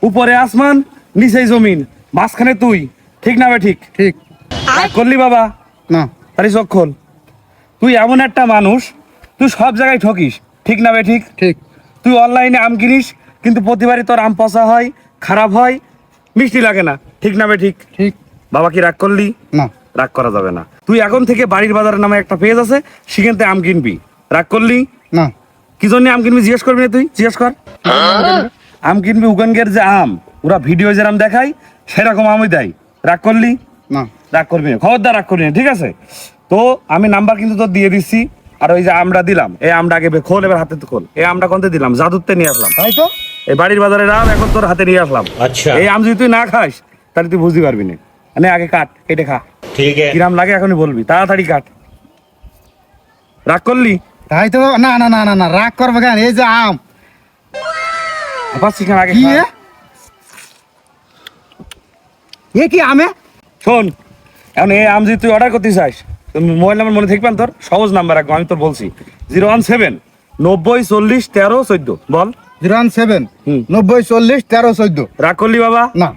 উপরে আসমান নিচেই জমিন, মাঝখানে তুই, ঠিক না বে ঠিক? ঠিক রাগ করলি বাবা? না তারি চোখ খোল। তুই এমন একটা মানুষ, তুই সব জায়গায় ঠকিস, ঠিক না বে ঠিক? ঠিক তুই অনলাইনে আম কিনিস, কিন্তু প্রতিবারই তোর আম পচা হয়, খারাপ হয়, মিষ্টি লাগে না, ঠিক না বে ঠিক? ঠিক বাবা কি রাগ করলি? না রাগ করা যাবে না। তুই এখন থেকে বাড়ির বাজারের নামে একটা পেজ আছে, সেখান থেকে আম কিনবি। রাগ করলি? না কি জন্য আম কিনবি জিজ্ঞেস করবি না? তুই জিজ্ঞেস কর। আম কিনবি উগানগের যে আম, ওরা ভিডিও যেরকম দেখায় সেরকম আমই দেয়। রাগ করলি? না রাগ করবি না, খবরদার রাগ করবি না, ঠিক আছে? তো আমি নাম্বার কিন্তু তোর দিয়ে দিচ্ছি। আর ওই যে আমরা দিলাম, এই আমটা আগে খোল, এবার হাতে খোল। এই আমটা কোনতে দিলাম? জাদুতে নিয়ে আসলাম। তাই তো এই বাড়ির বাজারের আম এখন তোর হাতে নিয়ে আসলাম। আচ্ছা। এই আম যদি তুই না খাস তাহলে তুই বুঝতে পারবি না। মানে আগে কাট, কেটে খা। ठीक है। কিরাম লাগে এখনই বলবি, তাড়াতাড়ি কাট। রাগ করলি? তাই তো না না না না না রাগ করবে কেন? এই যে আম আবার চিকেন আগে কি খা। এ কি আমে? শোন, এখন এই আম যদি তুই অর্ডার করতে চাস, মোবাইল নাম্বার মনে থাকবেন তোর? সহজ নাম্বার রাখবো, আমি তোর বলছি 017 90 40 13 14। বল। 017 হুম। 90 40 13 14। রাগ করলি বাবা? না